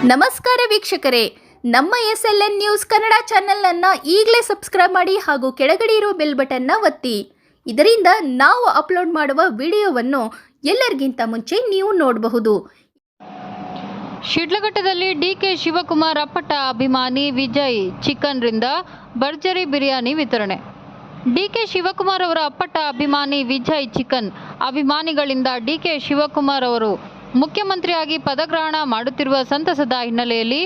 ನಮಸ್ಕಾರ ವೀಕ್ಷಕರೇ, ನಮ್ಮ SLN ನ್ಯೂಸ್ ಕನ್ನಡ ಚಾನೆಲ್ ಈಗಲೇ ಸಬ್ಸ್ಕ್ರೈಬ್ ಮಾಡಿ ಹಾಗೂ ಕೆಳಗಡೆ ಇರೋ ಬೆಲ್ ಬಟನ್ ಒತ್ತಿ. ಇದರಿಂದ ನಾವು ಅಪ್ಲೋಡ್ ಮಾಡುವ ವಿಡಿಯೋವನ್ನು ಎಲ್ಲರಿಗಿಂತ ಮುಂಚೆ ನೀವು ನೋಡಬಹುದು. ಶಿಡ್ಲಘಟ್ಟದಲ್ಲಿ ಡಿಕೆ ಶಿವಕುಮಾರ್ ಅಪ್ಪಟ ಅಭಿಮಾನಿ ವಿಜಯ್ ಚಿಕನ್ ರಿಂದ ಭರ್ಜರಿ ಬಿರಿಯಾನಿ ವಿತರಣೆ. ಡಿಕೆ ಶಿವಕುಮಾರ್ ಅವರ ಅಪ್ಪಟ ಅಭಿಮಾನಿ ವಿಜಯ್ ಚಿಕನ್ ಅಭಿಮಾನಿಗಳಿಂದ ಡಿಕೆ ಶಿವಕುಮಾರ್ ಅವರು ಮುಖ್ಯಮಂತ್ರಿಯಾಗಿ ಪದಗ್ರಹಣ ಮಾಡುತ್ತಿರುವ ಸಂತಸದ ಹಿನ್ನೆಲೆಯಲ್ಲಿ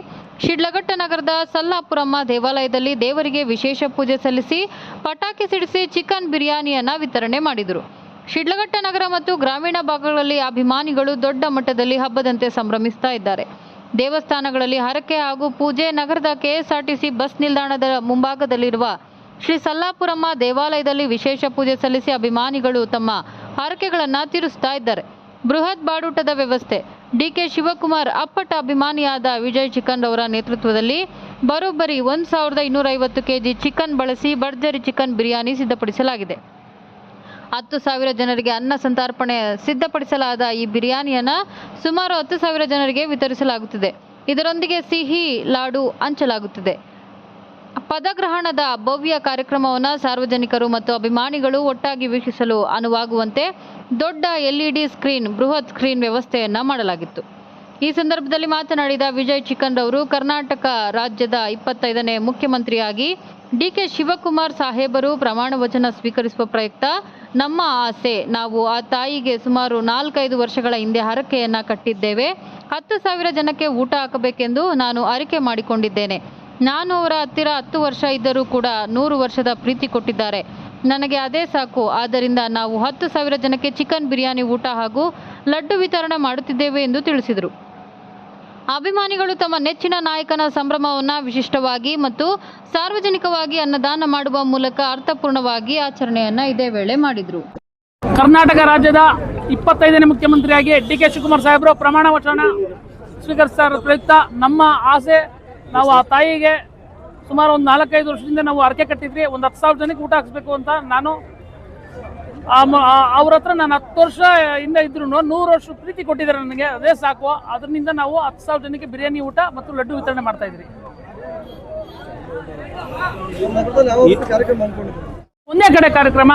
ಶಿಡ್ಲಘಟ್ಟ ನಗರದ ಸಲ್ಲಾಪುರಮ್ಮ ದೇವಾಲಯದಲ್ಲಿ ದೇವರಿಗೆ ವಿಶೇಷ ಪೂಜೆ ಸಲ್ಲಿಸಿ ಪಟಾಕಿ ಸಿಡಿಸಿ ಚಿಕನ್ ಬಿರಿಯಾನಿಯನ್ನು ವಿತರಣೆ ಮಾಡಿದರು. ಶಿಡ್ಲಘಟ್ಟ ನಗರ ಮತ್ತು ಗ್ರಾಮೀಣ ಭಾಗಗಳಲ್ಲಿ ಅಭಿಮಾನಿಗಳು ದೊಡ್ಡ ಮಟ್ಟದಲ್ಲಿ ಹಬ್ಬದಂತೆ ಸಂಭ್ರಮಿಸ್ತಾ ಇದ್ದಾರೆ. ದೇವಸ್ಥಾನಗಳಲ್ಲಿ ಹರಕೆ ಹಾಗೂ ಪೂಜೆ, ನಗರದ KSRTC ಬಸ್ ನಿಲ್ದಾಣದ ಮುಂಭಾಗದಲ್ಲಿರುವ ಶ್ರೀ ಸಲ್ಲಾಪುರಮ್ಮ ದೇವಾಲಯದಲ್ಲಿ ವಿಶೇಷ ಪೂಜೆ ಸಲ್ಲಿಸಿ ಅಭಿಮಾನಿಗಳು ತಮ್ಮ ಹರಕೆಗಳನ್ನು ತೀರಿಸ್ತಾ ಇದ್ದಾರೆ. ಬೃಹತ್ ಬಾಡೂಟದ ವ್ಯವಸ್ಥೆ. ಡಿಕೆ ಶಿವಕುಮಾರ್ ಅಪ್ಪಟ ಅಭಿಮಾನಿಯಾದ ವಿಜಯ್ ಚಿಕನ್ ಅವರ ನೇತೃತ್ವದಲ್ಲಿ ಬರೋಬ್ಬರಿ 1250 kg ಚಿಕನ್ ಬಳಸಿ ಭರ್ಜರಿ ಚಿಕನ್ ಬಿರಿಯಾನಿ ಸಿದ್ಧಪಡಿಸಲಾಗಿದೆ. 10,000 ಜನರಿಗೆ ಅನ್ನ ಸಂತರ್ಪಣೆ ಸಿದ್ಧಪಡಿಸಲಾದ ಈ ಬಿರಿಯಾನಿಯನ್ನು ಸುಮಾರು 10,000 ಜನರಿಗೆ ವಿತರಿಸಲಾಗುತ್ತಿದೆ. ಇದರೊಂದಿಗೆ ಸಿಹಿ ಲಾಡು ಹಂಚಲಾಗುತ್ತಿದೆ. ಪದಗ್ರಹಣದ ಭವ್ಯ ಕಾರ್ಯಕ್ರಮವನ್ನು ಸಾರ್ವಜನಿಕರು ಮತ್ತು ಅಭಿಮಾನಿಗಳು ಒಟ್ಟಾಗಿ ವೀಕ್ಷಿಸಲು ಅನುವಾಗುವಂತೆ ದೊಡ್ಡ LED ಸ್ಕ್ರೀನ್, ಬೃಹತ್ ಸ್ಕ್ರೀನ್ ವ್ಯವಸ್ಥೆಯನ್ನು ಮಾಡಲಾಗಿತ್ತು. ಈ ಸಂದರ್ಭದಲ್ಲಿ ಮಾತನಾಡಿದ ವಿಜಯ್ ಚಿಕನ್ ಅವರು, ಕರ್ನಾಟಕ ರಾಜ್ಯದ 25ನೇ ಮುಖ್ಯಮಂತ್ರಿಯಾಗಿ ಡಿಕೆ ಶಿವಕುಮಾರ್ ಸಾಹೇಬರು ಪ್ರಮಾಣ ವಚನ ಸ್ವೀಕರಿಸುವ ಪ್ರಯುಕ್ತ ನಮ್ಮ ಆಸೆ, ನಾವು ಆ ತಾಯಿಗೆ ಸುಮಾರು 4-5 ವರ್ಷಗಳ ಹಿಂದೆ ಹರಕೆಯನ್ನು ಕಟ್ಟಿದ್ದೇವೆ. 10,000 ಜನಕ್ಕೆ ಊಟ ಹಾಕಬೇಕೆಂದು ನಾನು ಅರಿಕೆ ಮಾಡಿಕೊಂಡಿದ್ದೇನೆ. ನಾನು ಅವರ ಹತ್ತಿರ 10 ವರ್ಷ ಇದ್ದರೂ ಕೂಡ 100 ವರ್ಷದ ಪ್ರೀತಿ ಕೊಟ್ಟಿದ್ದಾರೆ. ನನಗೆ ಅದೇ ಸಾಕು. ಆದ್ದರಿಂದ ನಾವು 10,000 ಜನಕ್ಕೆ ಚಿಕನ್ ಬಿರಿಯಾನಿ ಊಟ ಹಾಗೂ ಲಡ್ಡು ವಿತರಣೆ ಮಾಡುತ್ತಿದ್ದೇವೆ ಎಂದು ತಿಳಿಸಿದರು. ಅಭಿಮಾನಿಗಳು ತಮ್ಮ ನೆಚ್ಚಿನ ನಾಯಕನ ಸಂಭ್ರಮವನ್ನು ವಿಶಿಷ್ಟವಾಗಿ ಮತ್ತು ಸಾರ್ವಜನಿಕವಾಗಿ ಅನ್ನದಾನ ಮಾಡುವ ಮೂಲಕ ಅರ್ಥಪೂರ್ಣವಾಗಿ ಆಚರಣೆಯನ್ನು ಇದೇ ವೇಳೆ ಮಾಡಿದರು. ಕರ್ನಾಟಕ ರಾಜ್ಯದ 25ನೇ ಮುಖ್ಯಮಂತ್ರಿಯಾಗಿ ಡಿಕೆ ಶಿವಕುಮಾರ್ ಸಾಹೇಬರು ಪ್ರಮಾಣ ವಚನ ಸ್ವೀಕರಿಸ್ತಾ ಇರೋ ಪ್ರಯುಕ್ತ ನಮ್ಮ ಆಸೆ, ನಾವು ಆ ತಾಯಿಗೆ ಸುಮಾರು ಒಂದು 4-5 ವರ್ಷದಿಂದ ನಾವು ಅರಕೆ ಕಟ್ಟಿದ್ವಿ. ಒಂದು 10,000 ಜನಕ್ಕೆ ಊಟ ಹಾಕಿಸ್ಬೇಕು ಅಂತ ನಾನು ಅವ್ರ ಹತ್ರ ನಾನು 10 ವರ್ಷ ಹಿಂದೆ ಇದ್ರು 100 ವರ್ಷ ಪ್ರೀತಿ ಕೊಟ್ಟಿದ್ದಾರೆ ನನಗೆ. ಅದೇ ಸಾಕು. ಅದರಿಂದ ನಾವು 10,000 ಜನಕ್ಕೆ ಬಿರಿಯಾನಿ ಊಟ ಮತ್ತು ಲಡ್ಡು ವಿತರಣೆ ಮಾಡ್ತಾ ಇದ್ರಿ. ಒಂದೇ ಕಡೆ ಕಾರ್ಯಕ್ರಮ,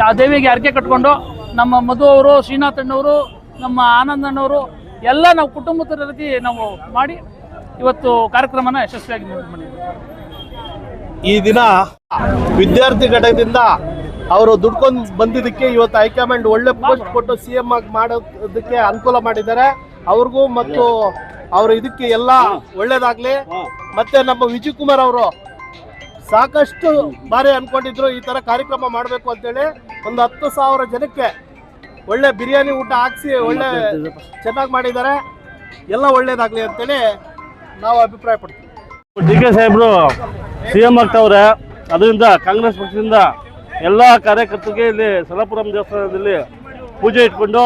ಆ ದೇವಿಗೆ ಅರಕೆ ಕಟ್ಕೊಂಡು ನಮ್ಮ ಮಧು ಅವರು, ಶ್ರೀನಾಥ್ ಅಣ್ಣವರು, ನಮ್ಮ ಆನಂದ್ ಅಣ್ಣವರು ಎಲ್ಲ ನಾವು ಕುಟುಂಬದ ರೀತಿ ನಾವು ಮಾಡಿ ಇವತ್ತು ಕಾರ್ಯಕ್ರಮನ ಯಶಸ್ವಿಯಾಗಿ ಮಾಡಿದ್ದೀವಿ. ಈ ದಿನ ವಿದ್ಯಾರ್ಥಿ ಘಟಕದಿಂದ ಅವರು ದುಡ್ಕೊಂಡು ಬಂದಿದ್ದಕ್ಕೆ ಇವತ್ತು ಹೈಕಮಾಂಡ್ ಒಳ್ಳೆ ಪೋಸ್ಟ್ ಕೊಟ್ಟು CM ಆಗಿ ಮಾಡೋದಕ್ಕೆ ಅನುಕೂಲ ಮಾಡಿದ್ದಾರೆ. ಅವ್ರಿಗೂ ಮತ್ತು ಅವರು ಇದಕ್ಕೆ ಎಲ್ಲ ಒಳ್ಳೇದಾಗ್ಲಿ. ಮತ್ತೆ ನಮ್ಮ ವಿಜಯ್ ಕುಮಾರ್ ಅವರು ಸಾಕಷ್ಟು ಬಾರಿ ಅನ್ಕೊಂಡಿದ್ರು ಈ ತರ ಕಾರ್ಯಕ್ರಮ ಮಾಡಬೇಕು ಅಂತೇಳಿ. ಒಂದು 10,000 ಜನಕ್ಕೆ ಒಳ್ಳೆ ಬಿರಿಯಾನಿ ಊಟ ಹಾಕ್ಸಿ ಒಳ್ಳೆ ಚೆನ್ನಾಗಿ ಮಾಡಿದ್ದಾರೆ. ಎಲ್ಲ ಒಳ್ಳೇದಾಗ್ಲಿ ಅಂತೇಳಿ ನಾವು ಅಭಿಪ್ರಾಯ ಪಡ್ತೀವಿ. ಡಿಕೆ ಸಾಹೇಬರು CM ಆಗ್ತಾವ್ರೆ. ಅದರಿಂದ ಕಾಂಗ್ರೆಸ್ ಪಕ್ಷದಿಂದ ಎಲ್ಲ ಕಾರ್ಯಕರ್ತರಿಗೆ ಇಲ್ಲಿ ಸಲ್ಲಾಪುರಂ ದೇವಸ್ಥಾನದಲ್ಲಿ ಪೂಜೆ ಇಟ್ಕೊಂಡು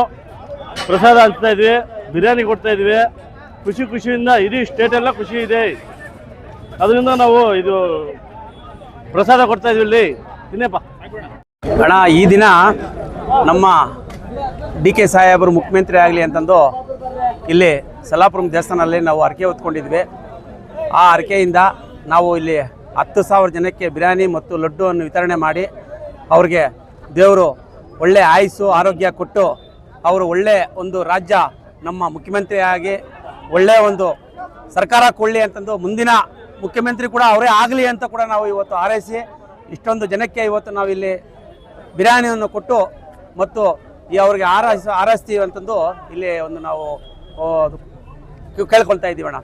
ಪ್ರಸಾದ ಹಂಚ್ತಾ ಇದ್ವಿ, ಬಿರಿಯಾನಿ ಕೊಡ್ತಾ ಇದ್ವಿ. ಖುಷಿಯಿಂದ ಇಡೀ ಸ್ಟೇಟೆಲ್ಲ ಖುಷಿ ಇದೆ. ಅದರಿಂದ ನಾವು ಇದು ಪ್ರಸಾದ ಕೊಡ್ತಾ ಇದ್ವಿ ಇಲ್ಲಿ. ಇನ್ನೇಪ್ಪ ಅಣ್ಣ, ಈ ದಿನ ನಮ್ಮ ಡಿಕೆ ಸಾಹೇಬರು ಮುಖ್ಯಮಂತ್ರಿ ಆಗಲಿ ಅಂತಂದು ಇಲ್ಲಿ ಸಲ್ಲಾಪುರಂ ದೇವಸ್ಥಾನದಲ್ಲಿ ನಾವು ಹರಕೆ ಹೊತ್ಕೊಂಡಿದ್ವಿ. ಆ ಹರಕೆಯಿಂದ ನಾವು ಇಲ್ಲಿ 10,000 ಜನಕ್ಕೆ ಬಿರಿಯಾನಿ ಮತ್ತು ಲಡ್ಡುವನ್ನು ವಿತರಣೆ ಮಾಡಿ ಅವ್ರಿಗೆ ದೇವರು ಒಳ್ಳೆ ಆಯುಸ್ಸು ಆರೋಗ್ಯ ಕೊಟ್ಟು ಅವರು ಒಳ್ಳೆ ಒಂದು ರಾಜ್ಯ ನಮ್ಮ ಮುಖ್ಯಮಂತ್ರಿಯಾಗಿ ಒಳ್ಳೆ ಒಂದು ಸರ್ಕಾರ ಕೊಡಲಿ ಅಂತಂದು ಮುಂದಿನ ಮುಖ್ಯಮಂತ್ರಿ ಕೂಡ ಅವರೇ ಆಗಲಿ ಅಂತ ಕೂಡ ನಾವು ಇವತ್ತು ಹಾರೈಸಿ ಇಷ್ಟೊಂದು ಜನಕ್ಕೆ ಇವತ್ತು ನಾವು ಇಲ್ಲಿ ಬಿರಿಯಾನಿಯನ್ನು ಕೊಟ್ಟು ಮತ್ತು ಅವ್ರಿಗೆ ಹಾರೈಸ್ತೀವಿ ಅಂತಂದು ಇಲ್ಲಿ ಒಂದು ನಾವು ಕೇಳ್ಕೊಳ್ತಾ ಇದ್ದೀವಣ್ಣ.